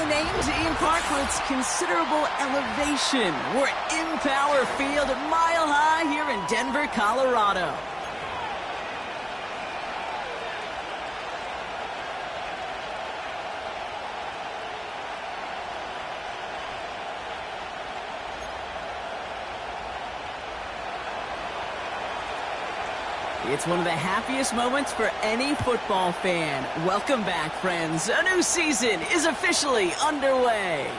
Named Ian Park for its considerable elevation. We're in Power Field, mile high here in Denver, Colorado. It's one of the happiest moments for any football fan. Welcome back, friends. A new season is officially underway.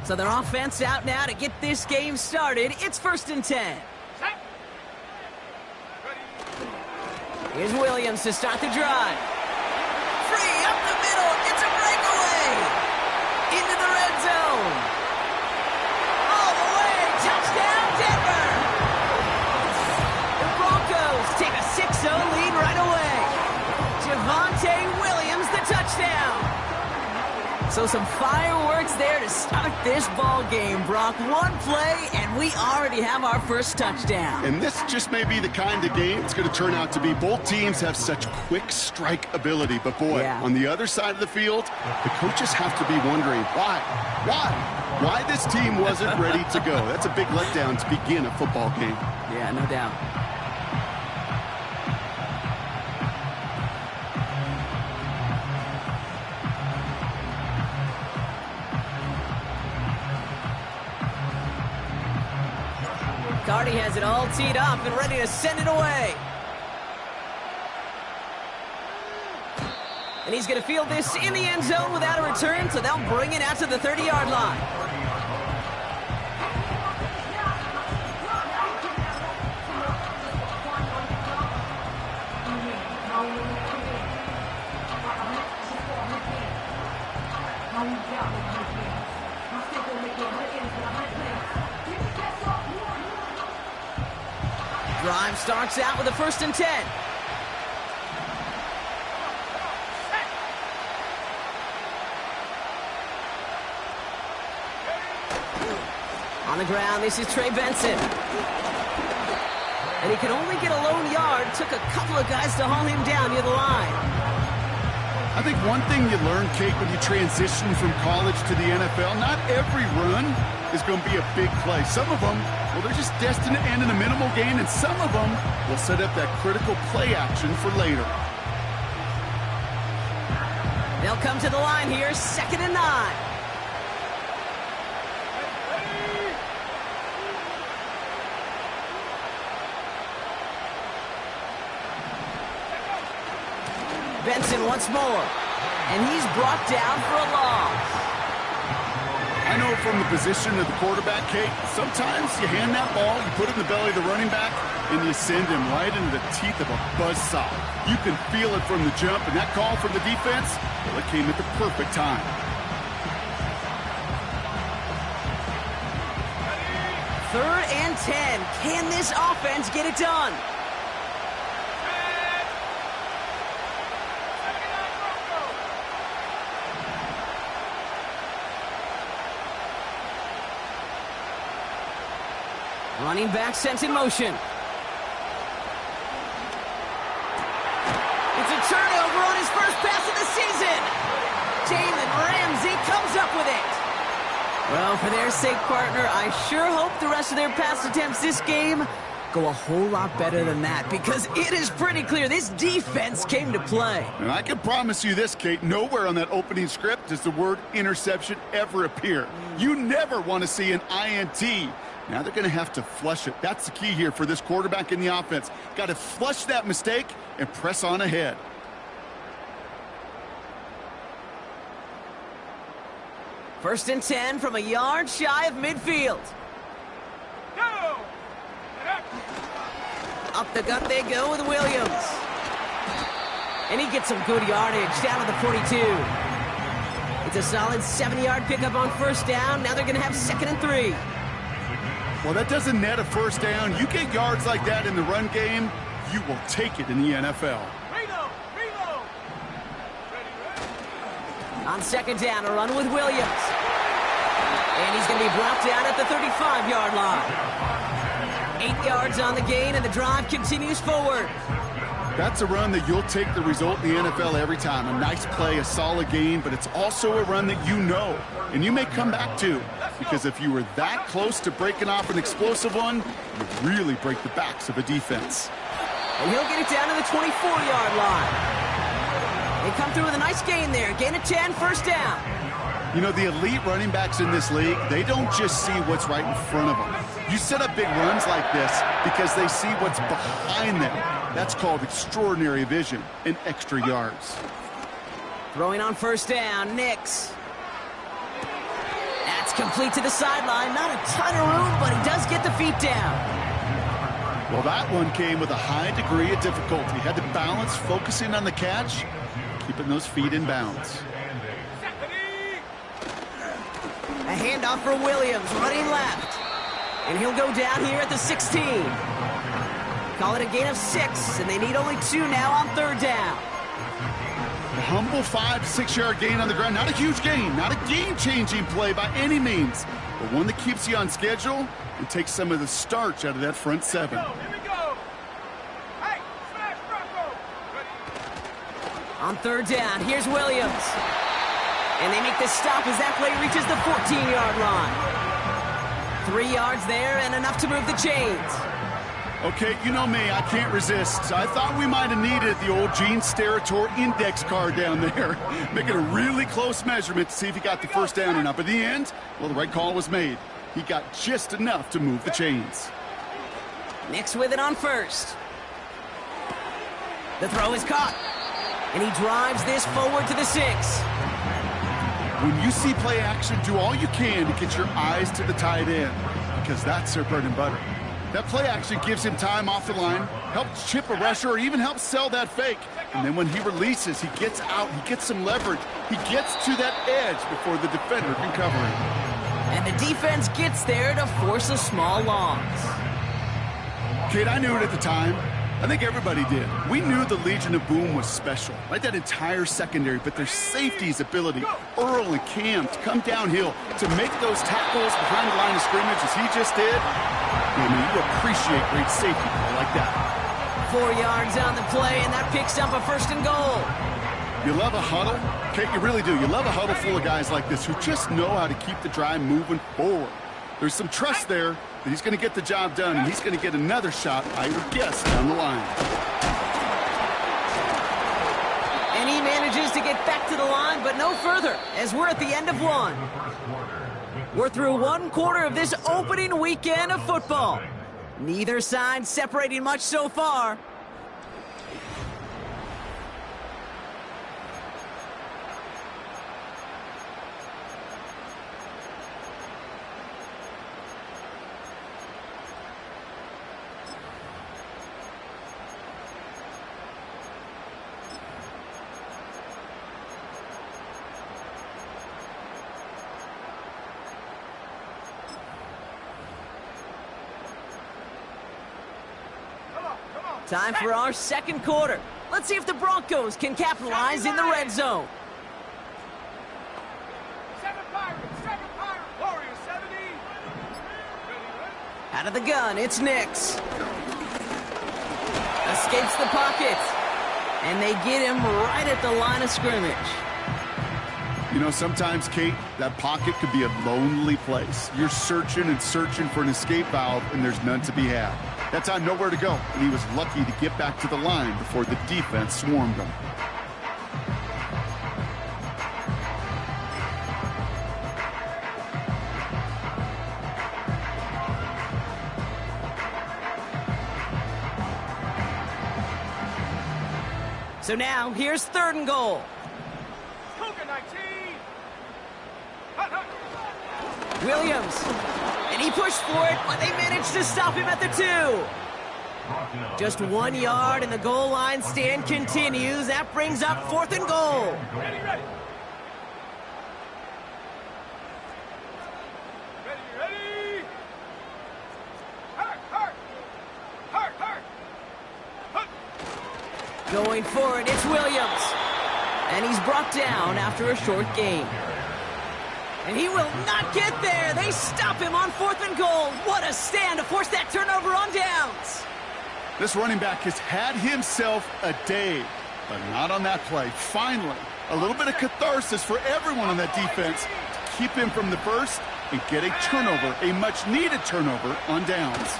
So their offense out now to get this game started. It's 1st and 10. Here's Williams to start the drive. Free up the middle. It's a breakaway. Into the red zone. All the way. Touchdown, Denver. The Broncos take a 6-0 lead right away. Javonte Williams, the touchdown. So some fireworks there to start this ball game, Brock. One play, and we already have our first touchdown. And this just may be the kind of game it's going to turn out to be. Both teams have such quick strike ability. But, boy, on the other side of the field, the coaches have to be wondering why this team wasn't ready to go. That's a big letdown to begin a football game. Yeah, no doubt. Cardi has it all teed up and ready to send it away. And he's going to field this in the end zone without a return, so they'll bring it out to the 30-yard line. Drive starts out with a 1st and 10. On the ground, this is Trey Benson. And he could only get a lone yard. Took a couple of guys to haul him down near the line. I think one thing you learn, Kate, when you transition from college to the NFL, not every run is going to be a big play. Some of them, well, they're just destined to end in a minimal gain, and some of them will set up that critical play action for later. They'll come to the line here, 2nd and 9. Benson once more, and he's brought down for a loss. I know from the position of the quarterback, Kate, sometimes you hand that ball, you put it in the belly of the running back, and you send him right into the teeth of a buzzsaw. You can feel it from the jump, and that call from the defense, well, it came at the perfect time. Third and 10. Can this offense get it done? Running back sent in motion. It's a turnover on his first pass of the season. Jalen Ramsey comes up with it. Well, for their sake, partner, I sure hope the rest of their pass attempts this game go a whole lot better than that, because it is pretty clear this defense came to play. And I can promise you this, Kate, nowhere on that opening script does the word interception ever appear. You never want to see an INT. Now they're going to have to flush it. That's the key here for this quarterback in the offense. Got to flush that mistake and press on ahead. First and 10 from a yard shy of midfield. Up the gut they go with Williams. And he gets some good yardage down to the 42. It's a solid 70-yard pickup on first down. Now they're going to have 2nd and 3. Well, that doesn't net a first down. You get yards like that in the run game, you will take it in the NFL. On 2nd down, a run with Williams. And he's going to be brought down at the 35-yard line. 8 yards on the gain, and the drive continues forward. That's a run that you'll take the result in the NFL every time. A nice play, a solid gain, but it's also a run that you know, and you may come back to. Because if you were that close to breaking off an explosive one, you really break the backs of a defense. And he'll get it down to the 24-yard line. They come through with a nice gain there. Gain of 10, first down. You know, the elite running backs in this league, they don't just see what's right in front of them. You set up big runs like this because they see what's behind them. That's called extraordinary vision and extra yards. Throwing on first down, Nix. That's complete to the sideline. Not a ton of room, but he does get the feet down. Well, that one came with a high degree of difficulty. He had to balance focusing on the catch, keeping those feet in bounds. A handoff for Williams, running left. And he'll go down here at the 16. Call it a gain of 6, and they need only 2 now on third down. A humble 5-6-yard gain on the ground. Not a huge gain, not a game-changing play by any means, but one that keeps you on schedule and takes some of the starch out of that front seven. On third down, here's Williams. And they make the stop as that play reaches the 14-yard line. 3 yards there and enough to move the chains. Okay, you know me, I can't resist. I thought we might have needed the old Gene Steratore index card down there. Making a really close measurement to see if he got the first down or not. But in the end, well, the right call was made. He got just enough to move the chains. Nix with it on first. The throw is caught. And he drives this forward to the 6. When you see play action, do all you can to get your eyes to the tight end, because that's their bread and butter. That play action gives him time off the line, helps chip a rusher, or even helps sell that fake. And then when he releases, he gets out, he gets some leverage. He gets to that edge before the defender can cover him. And the defense gets there to force a small loss. Kate, I knew it at the time. I think everybody did. We knew the Legion of Boom was special, right? That entire secondary, but their safety's ability, Earl and Cam, to come downhill, to make those tackles behind the line of scrimmage as he just did. I mean, you appreciate great safety play like that. 4 yards on the play, and that picks up a first and goal. You love a huddle? Kate, you really do. You love a huddle full of guys like this who just know how to keep the drive moving forward. There's some trust there that he's going to get the job done, and he's going to get another shot, I would guess, down the line. And he manages to get back to the line, but no further, as we're at the end of one. We're through one quarter of this opening weekend of football. Neither side separating much so far. Time for our second quarter. Let's see if the Broncos can capitalize in the red zone. 7 Pirates, Warriors 70. Out of the gun, it's Nix. Escapes the pocket. And they get him right at the line of scrimmage. You know, sometimes, Kate, that pocket could be a lonely place. You're searching and searching for an escape valve, and there's none to be had. That time, nowhere to go, and he was lucky to get back to the line before the defense swarmed him. So now, here's third and goal. Williams, and he pushed for it, but they managed to stop him at the 2. Just 1 yard, and the goal line stand continues. That brings up fourth and goal. Ready. Going for it, it's Williams. And he's brought down after a short gain. And he will not get there. They stop him on fourth and goal. What a stand to force that turnover on downs. This running back has had himself a day, but not on that play. Finally, a little bit of catharsis for everyone on that defense to keep him from the first and get a turnover, a much-needed turnover on downs.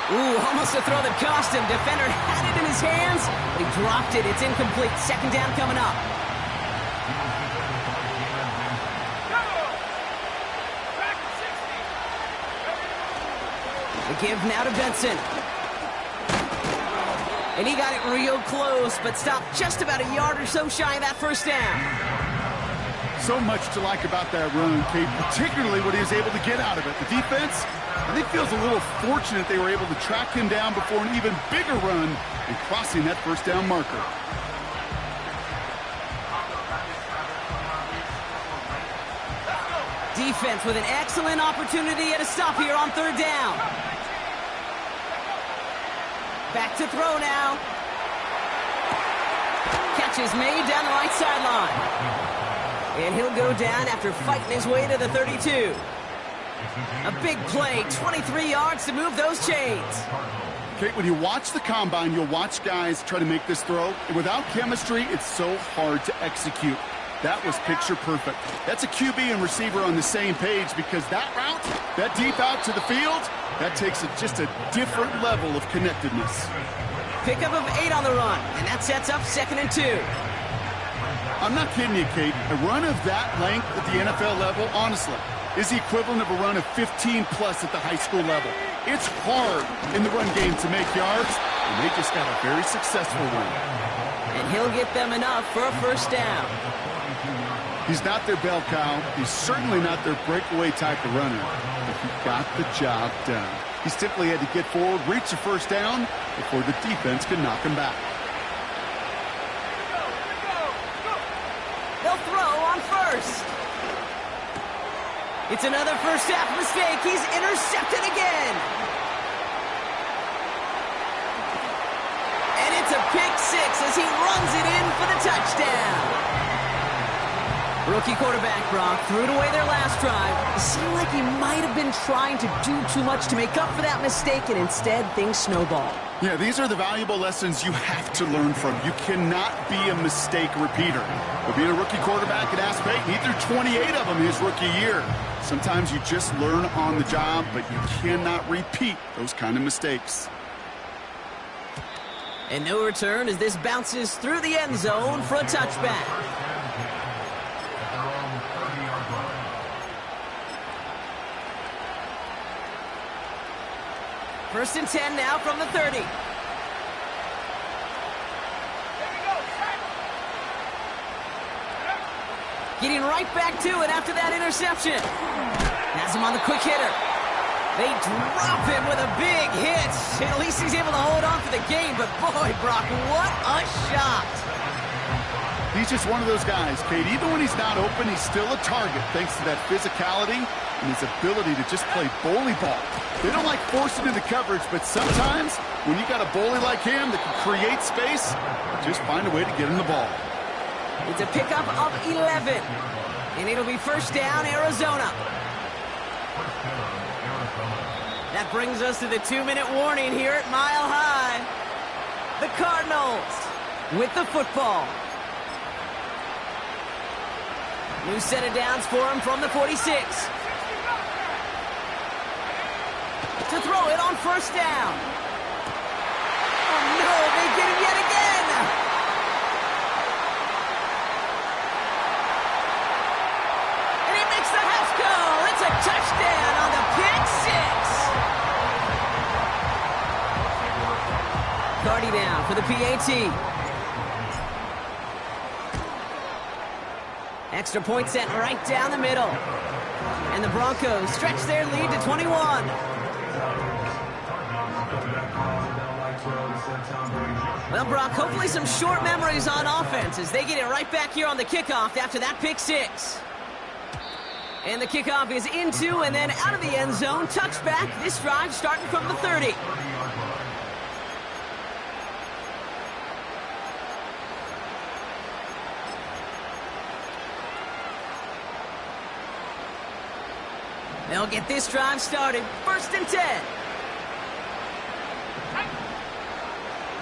Ooh, almost a throw that cost him. Defender had it in his hands, but he dropped it. It's incomplete. Second down coming up. The give now to Benson. And he got it real close, but stopped just about a yard or so shy of that first down. So much to like about that run, Kate, particularly what he was able to get out of it. The defense, I think, feels a little fortunate they were able to track him down before an even bigger run and crossing that first down marker. Defense with an excellent opportunity at a stop here on third down. Back to throw now. Catch is made down the right sideline. And he'll go down after fighting his way to the 32. A big play, 23 yards to move those chains. Kate, when you watch the combine, you'll watch guys try to make this throw. And without chemistry, it's so hard to execute. That was picture perfect. That's a QB and receiver on the same page because that route, that deep out to the field, that takes just a different level of connectedness. Pickup of 8 on the run, and that sets up 2nd and 2. I'm not kidding you, Kate. A run of that length at the NFL level, honestly, is the equivalent of a run of 15-plus at the high school level. It's hard in the run game to make yards, and they just got a very successful one. And he'll get them enough for a first down. He's not their bell cow. He's certainly not their breakaway type of runner, but he got the job done. He simply had to get forward, reach the first down before the defense could knock him back. They'll throw on first. It's another first half mistake. He's intercepted again. And it's a pick six as he runs it in for the touchdown. Rookie quarterback Brock threw it away their last drive. It seemed like he might have been trying to do too much to make up for that mistake, and instead things snowballed. Yeah, these are the valuable lessons you have to learn from. You cannot be a mistake repeater. But being a rookie quarterback at Ask Peyton, he threw 28 of them his rookie year. Sometimes you just learn on the job, but you cannot repeat those kind of mistakes. And no return as this bounces through the end zone for a touchback. First and 10 now from the 30. Getting right back to it after that interception. Has him on the quick hitter. They drop him with a big hit. At least he's able to hold on for the game, but boy, Brock, what a shot. He's just one of those guys, Kate. Even when he's not open, he's still a target thanks to that physicality and his ability to just play bully ball. They don't like forcing into coverage, but sometimes when you got a bully like him that can create space, just find a way to get him the ball. It's a pickup of 11, and it'll be first down, Arizona. That brings us to the 2-minute warning here at Mile High. The Cardinals with the football. New set of downs for him from the 46. To throw it on first down. Oh no, they get him yet again. And he makes the house call. It's a touchdown on the pick six. Cardi down for the PAT. Extra point set right down the middle. And the Broncos stretch their lead to 21. Well, Brock, hopefully some short memories on offense as they get it right back here on the kickoff after that pick six. And the kickoff is into and then out of the end zone. Touchback, this drive starting from the 30. They'll get this drive started. First and 10.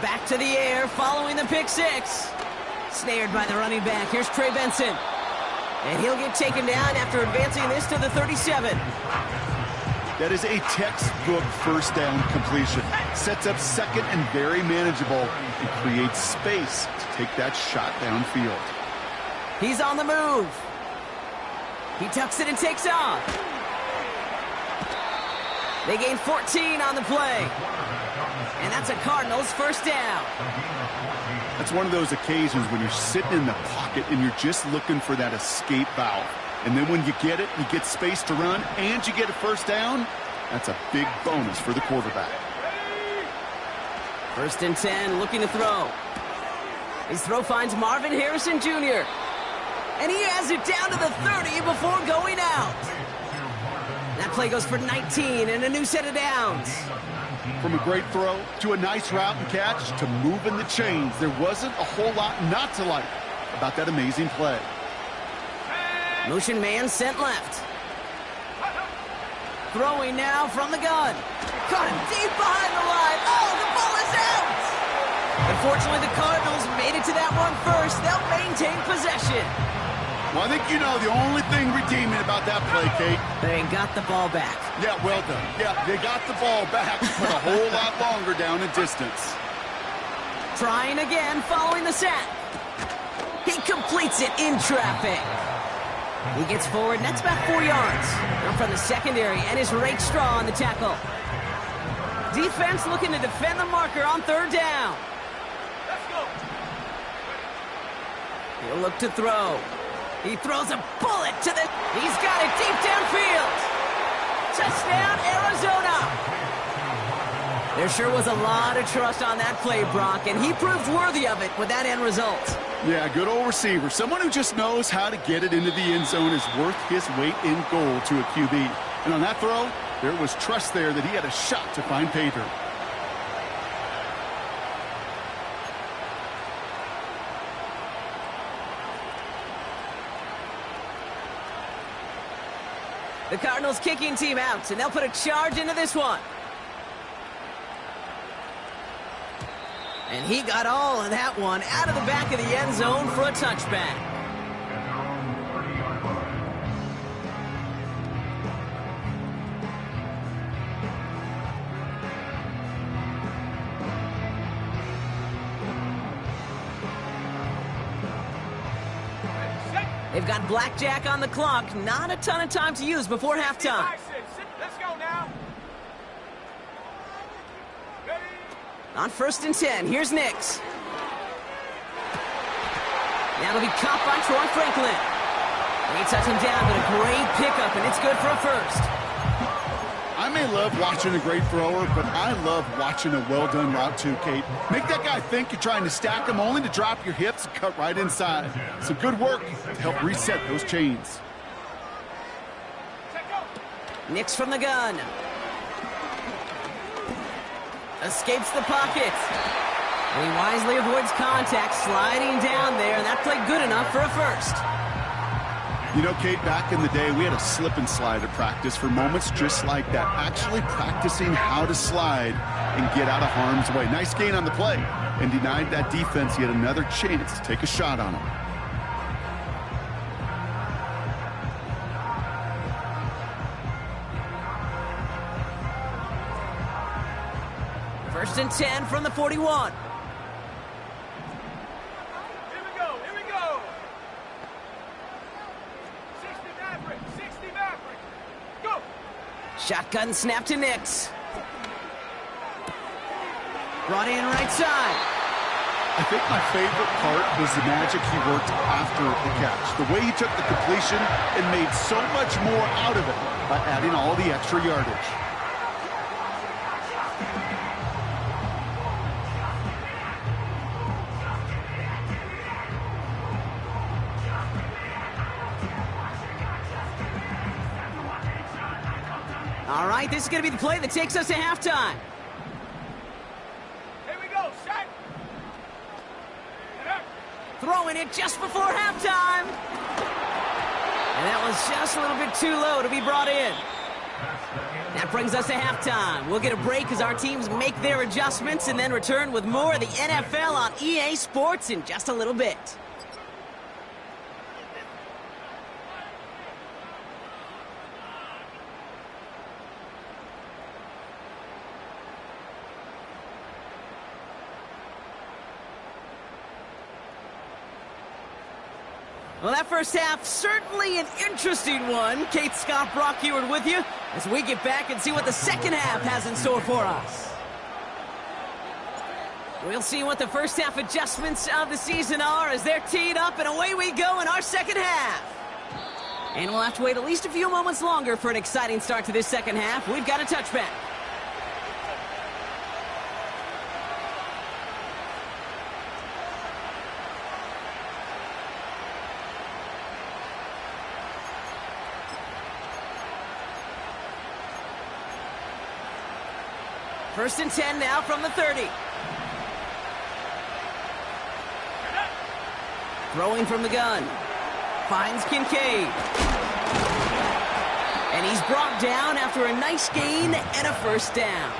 Back to the air following the pick six. Snared by the running back. Here's Trey Benson. And he'll get taken down after advancing this to the 37. That is a textbook first down completion. Sets up second and very manageable and creates space to take that shot downfield. He's on the move. He tucks it and takes off. They gain 14 on the play. And that's a Cardinals first down. That's one of those occasions when you're sitting in the pocket and you're just looking for that escape valve. And then when you get it, you get space to run, and you get a first down. That's a big bonus for the quarterback. 1st and 10, looking to throw. His throw finds Marvin Harrison Jr. And he has it down to the 30 before going out. That play goes for 19 and a new set of downs. From a great throw to a nice route and catch to moving the chains, there wasn't a whole lot not to like about that amazing play. Motion man sent left. Throwing now from the gun. Caught him deep behind the line. Oh, the ball is out! Unfortunately, the Cardinals made it to that one first. They'll maintain possession. Well, I think you know the only thing redeeming about that play, Kate. They got the ball back. Yeah, well done. Yeah, they got the ball back, but a whole lot longer down in distance. Trying again, following the sack. He completes it in traffic. He gets forward, and that's about 4 yards. Now from the secondary, and is Rake Straw on the tackle. Defense looking to defend the marker on 3rd down. Let's go. He'll look to throw. He throws a bullet to the... He's got it deep downfield. Touchdown, Arizona. There sure was a lot of trust on that play, Brock, and he proved worthy of it with that end result. Yeah, good old receiver. Someone who just knows how to get it into the end zone is worth his weight in gold to a QB. And on that throw, there was trust there that he had a shot to find pay dirt. The Cardinals kicking team out, and they'll put a charge into this one. And he got all of that one out of the back of the end zone for a touchback. They've got blackjack on the clock. Not a ton of time to use before halftime. Let's go now. On 1st and 10, here's Nix. That'll be caught by Troy Franklin. They touch him down, but a great pickup, and it's good for a first. I may love watching a great thrower, but I love watching a well-done route too, Kate. Make that guy think you're trying to stack him only to drop your hips and cut right inside. Some good work to help reset those chains. Nix from the gun. Escapes the pocket. And he wisely avoids contact, sliding down there, and that played good enough for a first. You know, Kate, back in the day, we had a slip and slide at practice for moments just like that. Actually practicing how to slide and get out of harm's way. Nice gain on the play, and denied that defense yet another chance to take a shot on him. First and 10 from the 41. Here we go. Here we go. 60 Maverick. 60 Maverick. Go. Shotgun snap to Nix. Brought in right side. I think my favorite part was the magic he worked after the catch. The way he took the completion and made so much more out of it by adding all the extra yardage. All right, this is going to be the play that takes us to halftime. Here we go. Set. Throwing it just before halftime. And that was just a little bit too low to be brought in. That brings us to halftime. We'll get a break as our teams make their adjustments and then return with more of the NFL on EA Sports in just a little bit. Well, that first half, certainly an interesting one. Kate Scott, Brock Heward with you as we get back and see what the second half has in store for us. We'll see what the first half adjustments of the season are as they're teed up, and away we go in our second half. And we'll have to wait at least a few moments longer for an exciting start to this second half. We've got a touchback. First and 10 now from the 30. Throwing from the gun. Finds Kincaid. And he's brought down after a nice gain and a first down.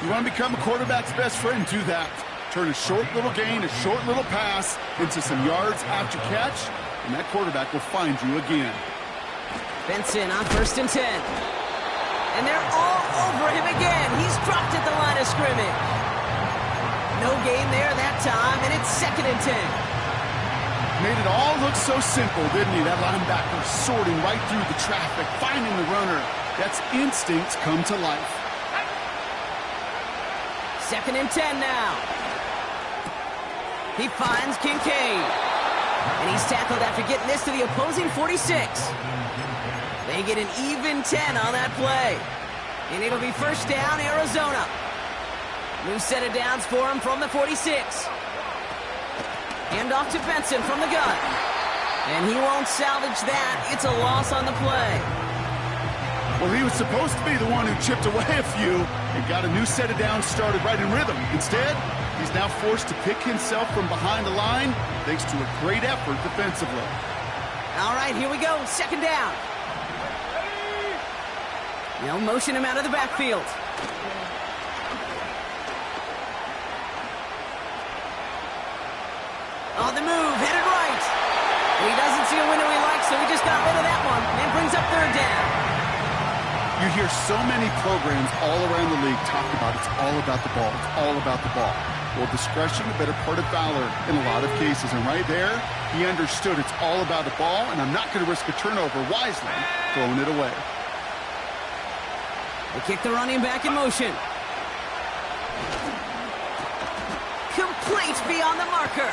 You want to become a quarterback's best friend, do that. Turn a short little gain, a short little pass into some yards after catch, and that quarterback will find you again. Benson on first and 10. And they're all over him again. He's dropped at the line of scrimmage. No gain there that time, and it's second and 10. Made it all look so simple, didn't he? That linebacker sorting right through the traffic, finding the runner. That's instincts come to life. Second and 10 now. He finds Kincaid. And he's tackled after getting this to the opposing 46. They get an even 10 on that play. And it'll be first down, Arizona. New set of downs for him from the 46. Hand off to Benson from the gun. And he won't salvage that. It's a loss on the play. Well, he was supposed to be the one who chipped away a few and got a new set of downs started right in rhythm. Instead, he's now forced to pick himself from behind the line thanks to a great effort defensively. All right, here we go. Second down. They'll motion him out of the backfield. On the move, headed right. He doesn't see a window he likes, so he just got rid of that one and brings up third down. You hear so many programs all around the league talk about it's all about the ball. It's all about the ball. Well, discretion, a better part of valor in a lot of cases. And right there, he understood it's all about the ball, and I'm not going to risk a turnover wisely, throwing it away. They kick the running back in motion. Complete beyond the marker.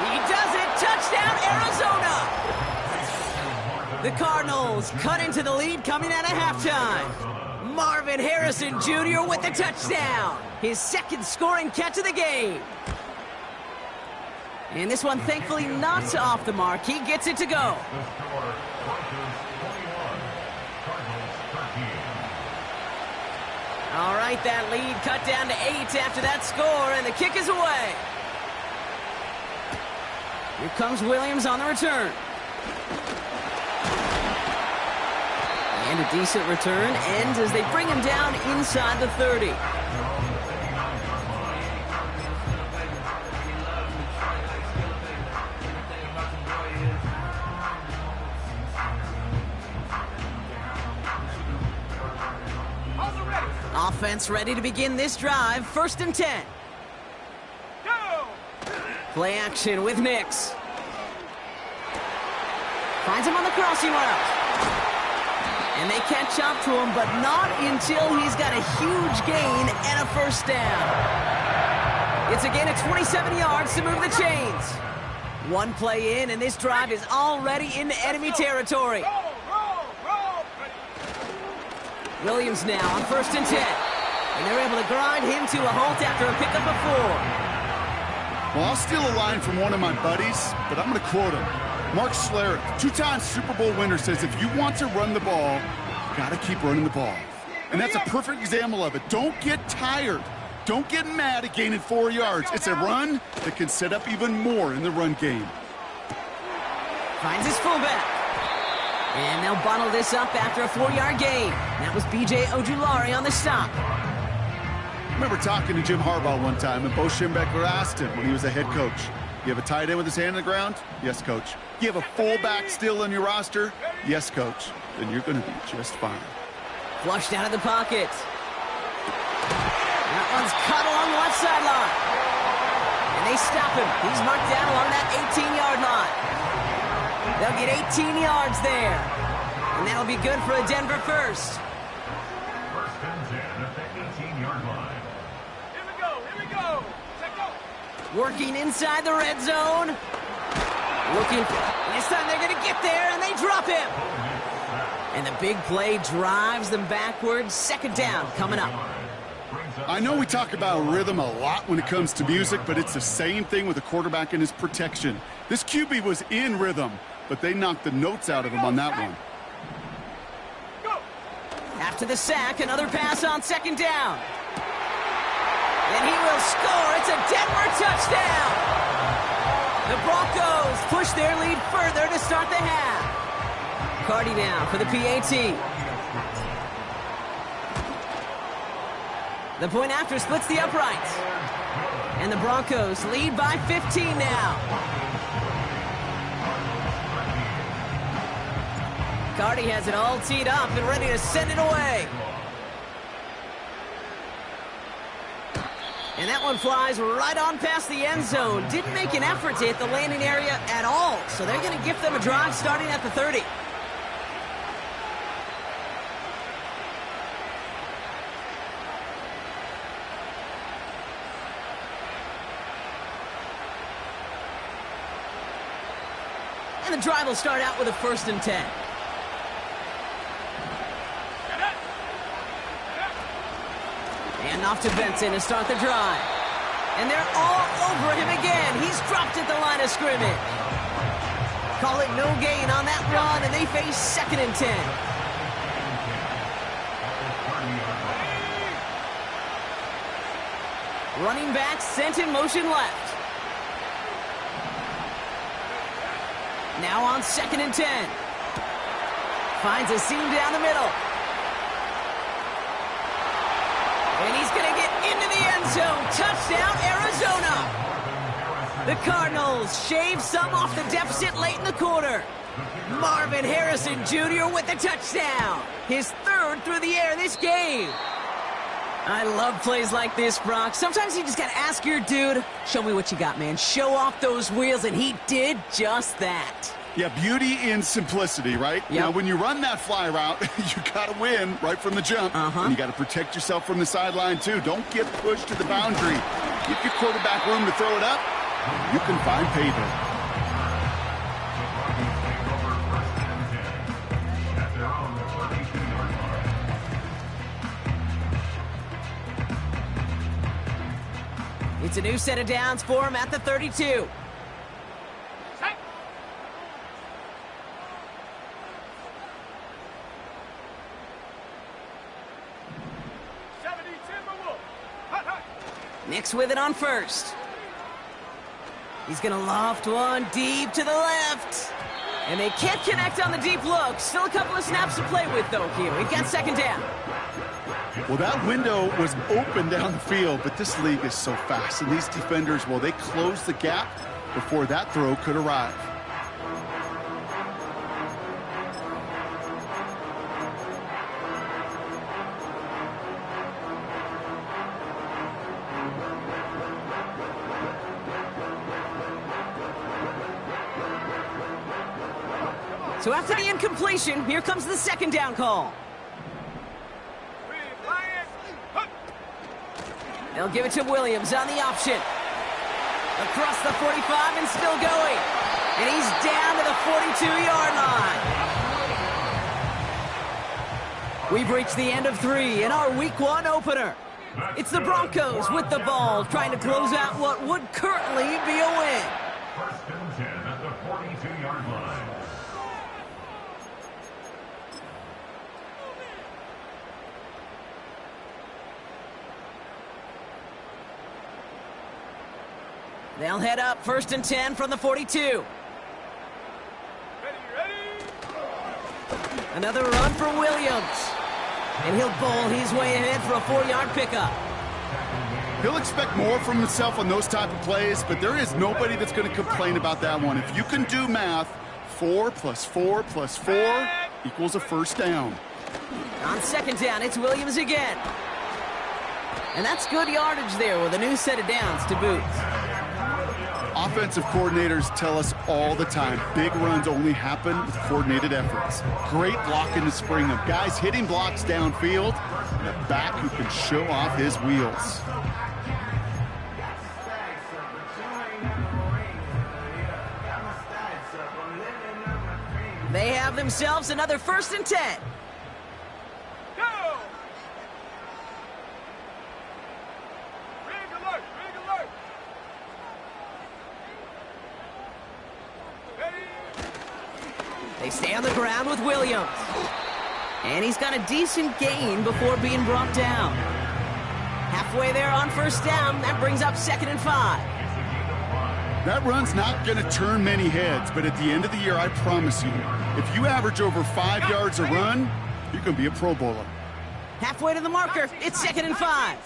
He does it. Touchdown, Arizona. The Cardinals cut into the lead coming out of halftime. Marvin Harrison Jr. with the touchdown. His second scoring catch of the game. And this one, thankfully, not off the mark. He gets it to go. All right, that lead cut down to 8 after that score, and the kick is away. Here comes Williams on the return. And a decent return ends as they bring him down inside the 30. Offense ready to begin this drive. First and 10. Go! Play action with Nix. Finds him on the crossing route. And they catch up to him, but not until he's got a huge gain and a first down. It's a gain of 27 yards to move the chains. One play in, and this drive is already into enemy territory. Roll! Williams now on first and 10. And they're able to grind him to a halt after a pickup of 4. Well, I'll steal a line from one of my buddies, but I'm going to quote him. Mark Schlereth, 2-time Super Bowl winner, says if you want to run the ball, you got to keep running the ball. And that's a perfect example of it. Don't get tired. Don't get mad at gaining 4 yards. It's a run that can set up even more in the run game. Finds his fullback. And they'll bottle this up after a 4-yard gain. That was B.J. Ojulari on the stop. I remember talking to Jim Harbaugh one time, and Bo Schembechler asked him when he was a head coach, you have a tight end with his hand on the ground? Yes, coach. You have a fullback still on your roster? Yes, coach. Then you're going to be just fine. Flushed out of the pocket. That one's cut along the left sideline. And they stop him. He's marked down along that 18-yard line. They'll get 18 yards there. And that'll be good for a Denver first. First and 10 at the 18-yard line. Here we go. Check out. Working inside the red zone. Looking for... This time they're going to get there, and they drop him. And the big play drives them backwards. Second down coming up. I know we talk about rhythm a lot when it comes to music, but it's the same thing with a quarterback and his protection. This QB was in rhythm, but they knocked the notes out of him on that one. After the sack, another pass on second down. And he will score. It's a Denver touchdown. The Broncos push their lead further to start the half. Cardi now for the PAT. The point after splits the uprights. And the Broncos lead by 15 now. Cardi has it all teed up and ready to send it away. And that one flies right on past the end zone. Didn't make an effort to hit the landing area at all. So they're going to give them a drive starting at the 30. And the drive will start out with a 1st and 10. And off to Benson to start the drive. And they're all over him again. He's dropped at the line of scrimmage. Call it no gain on that run, and they face 2nd and 10. Running back sent in motion left. Now on 2nd and 10. Finds a seam down the middle. And he's going to get into the end zone. Touchdown, Arizona. The Cardinals shave some off the deficit late in the quarter. Marvin Harrison Jr. with the touchdown. His 3rd through the air this game. I love plays like this, Brock. Sometimes you just got to ask your dude, show me what you got, man. Show off those wheels, and he did just that. Yeah, beauty in simplicity, right? Yep. Now, when you run that fly route, you got to win right from the jump. And you got to protect yourself from the sideline, too. Don't get pushed to the boundary. Give your quarterback room to throw it up. You can find payback. It's a new set of downs for him at the 32. Nix with it on 1st. He's going to loft one deep to the left. And they can't connect on the deep look. Still a couple of snaps to play with, though, here. We've got 2nd down. Well, that window was open down the field, but this league is so fast. And these defenders, well, they closed the gap before that throw could arrive. So after the incompletion, here comes the 2nd down call. They'll give it to Williams on the option. Across the 45 and still going. And he's down to the 42-yard line. We've reached the end of 3 in our Week 1 opener. It's the Broncos with the ball, trying to close out what would currently be a win. 1st and 10 at the 42-yard line. They'll head up 1st and 10 from the 42. Another run for Williams. And he'll bowl his way ahead for a 4-yard pickup. He'll expect more from himself on those type of plays, but there is nobody that's going to complain about that one. If you can do math, 4 plus 4 plus 4 equals a 1st down. On 2nd down, it's Williams again. And that's good yardage there with a new set of downs to boot. Offensive coordinators tell us all the time, big runs only happen with coordinated efforts. Great blocking to spring them. Guys hitting blocks downfield, and a back who can show off his wheels. They have themselves another 1st and 10. They stay on the ground with Williams. And he's got a decent gain before being brought down. Halfway there on 1st down. That brings up 2nd and 5. That run's not going to turn many heads, but at the end of the year, I promise you, if you average over 5 yards a run, you're going to be a Pro Bowler. Halfway to the marker. It's 2nd and 5.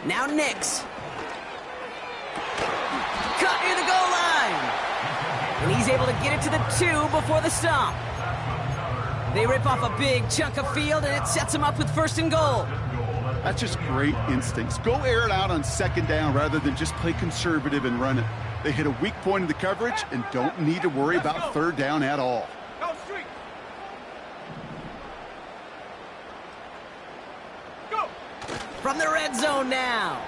Now Nix. Cut near the goal line. And he's able to get it to the 2 before the stop. They rip off a big chunk of field, and it sets them up with 1st and goal. That's just great instincts. Go air it out on 2nd down rather than just play conservative and run it. They hit a weak point in the coverage and don't need to worry about 3rd down at all. Go. From the red zone now.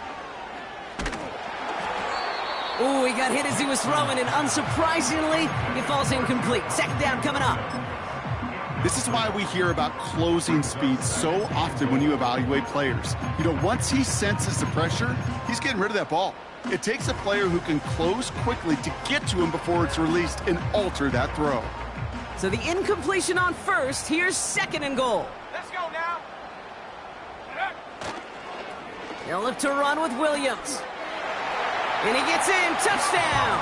Ooh, he got hit as he was throwing, and unsurprisingly, he falls incomplete. 2nd down coming up. This is why we hear about closing speed so often when you evaluate players. You know, once he senses the pressure, he's getting rid of that ball. It takes a player who can close quickly to get to him before it's released and alter that throw. So the incompletion on 1st. Here's 2nd and goal. Let's go now. They'll look to run with Williams. And he gets in. Touchdown.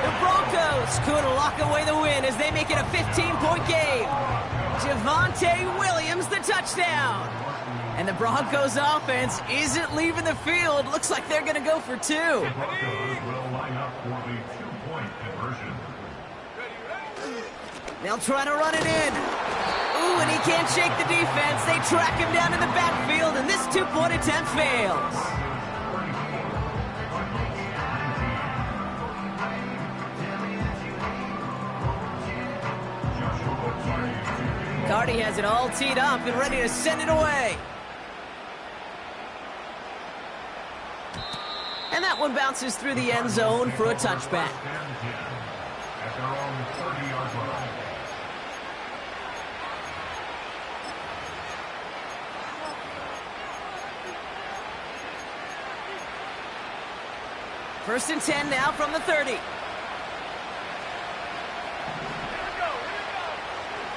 The Broncos could lock away the win as they make it a 15-point game. Javonte Williams, the touchdown. And the Broncos offense isn't leaving the field. Looks like they're going to go for 2. The Broncos will line up for the 2-point conversion. They'll try to run it in. Ooh, and he can't shake the defense. They track him down in the backfield, and this 2-point attempt fails. Cardi has it all teed up and ready to send it away. And that one bounces through the end zone for a touchback. At their own 30-yard line. First and 10 now from the 30.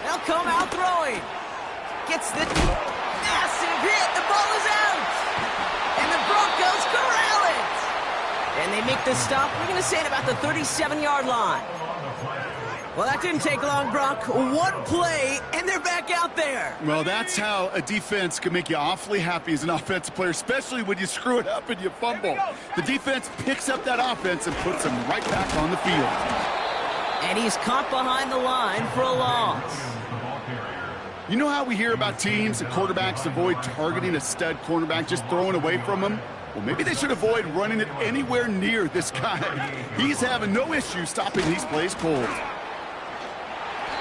They'll come out throwing. Gets the massive hit. The ball is out. And the Broncos corral it. And they make the stop. We're going to say at about the 37-yard line. Well, that didn't take long, Brock. One play, and they're back out there. Well, that's how a defense can make you awfully happy as an offensive player, especially when you screw it up and you fumble. The defense picks up that offense and puts them right back on the field. And he's caught behind the line for a loss. You know how we hear about teams and quarterbacks avoid targeting a stud cornerback, just throwing away from him? Well, maybe they should avoid running it anywhere near this guy. He's having no issue stopping these plays cold.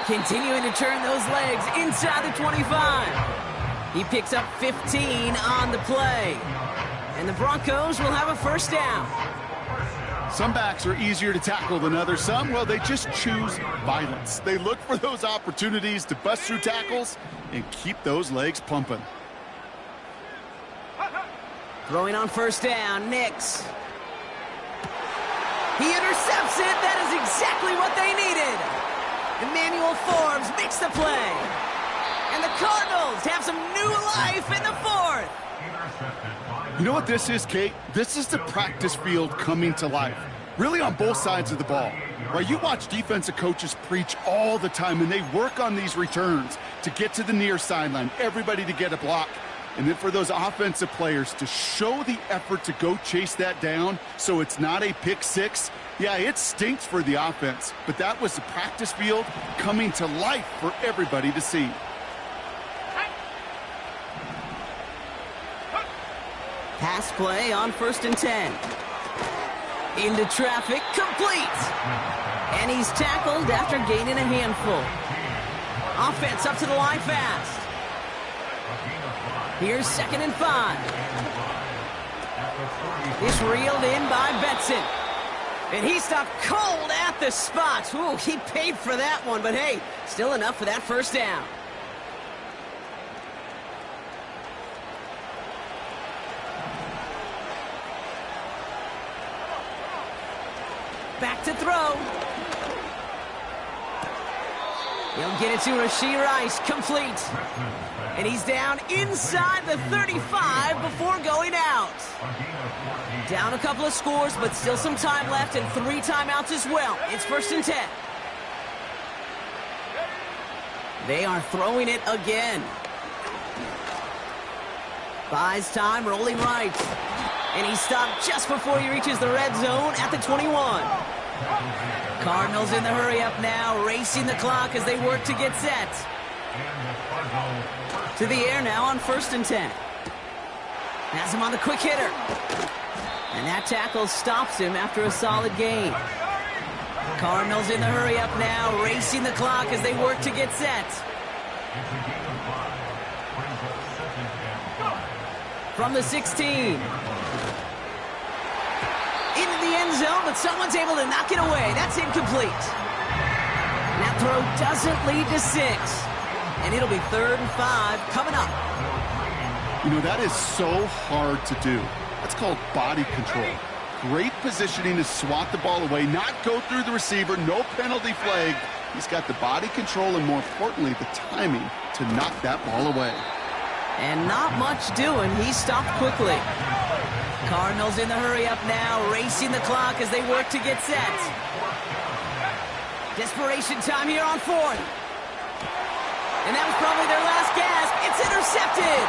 Continuing to turn those legs inside the 25. He picks up 15 on the play. And the Broncos will have a 1st down. Some backs are easier to tackle than others. Some, well, they just choose violence. They look for those opportunities to bust through tackles and keep those legs pumping. Throwing on 1st down, Nix. He intercepts it. That is exactly what they needed. Emmanuel Forbes makes the play. And the Cardinals have some new life in the 4th. You know what this is, Kate? This is the practice field coming to life. Really on both sides of the ball. Right, you watch defensive coaches preach all the time, and they work on these returns to get to the near sideline, everybody to get a block. And then for those offensive players to show the effort to go chase that down so it's not a pick six, yeah, it stinks for the offense. But that was the practice field coming to life for everybody to see. Pass play on 1st and 10. Into traffic, complete. And he's tackled after gaining a handful. Offense up to the line fast. Here's 2nd and 5. It's reeled in by Betson. And he stopped cold at the spot. Ooh, he paid for that one, but hey, still enough for that 1st down. Back to throw. He'll get it to Rashee Rice, complete. And he's down inside the 35 before going out. Down a couple of scores, but still some time left and 3 timeouts as well. It's 1st and 10. They are throwing it again. Buys time, rolling right. And he stopped just before he reaches the red zone at the 21. Cardinals in the hurry up now, racing the clock as they work to get set. To the air now on 1st and 10. Has him on the quick hitter. And that tackle stops him after a solid gain. Cardinals in the hurry up now, racing the clock as they work to get set. From the 16. Into the end zone, but someone's able to knock it away. That's incomplete. That throw doesn't lead to 6. And it'll be 3rd and 5 coming up. You know, that is so hard to do. That's called body control. Great positioning to swat the ball away, not go through the receiver, no penalty flag. He's got the body control and, more importantly, the timing to knock that ball away. And not much doing. He stopped quickly. Cardinals in the hurry up now, racing the clock as they work to get set. Desperation time here on 4th. And that was probably their last gasp. It's intercepted.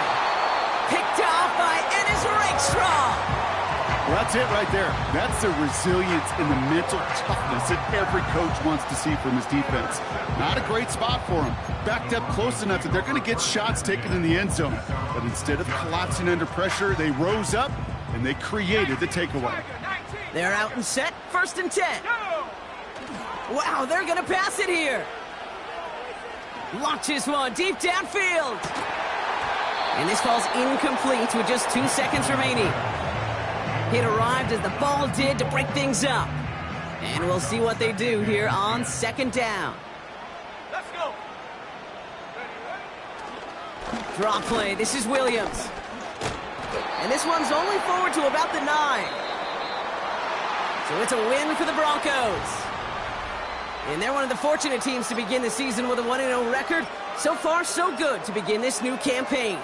Picked off by Ennis Rakestraw. Well, that's it right there. That's the resilience and the mental toughness that every coach wants to see from his defense. Not a great spot for him. Backed up close enough that they're going to get shots taken in the end zone. But instead of collapsing under pressure, they rose up and they created the takeaway. They're out and set. 1st and 10. Wow, they're going to pass it here. Launches one deep downfield. And this falls incomplete with just 2 seconds remaining. It arrived as the ball did to break things up. And we'll see what they do here on 2nd down. Let's go. Draw play. This is Williams. And this one's only forward to about the 9. So it's a win for the Broncos. And they're one of the fortunate teams to begin the season with a 1-0 record. So far, so good to begin this new campaign.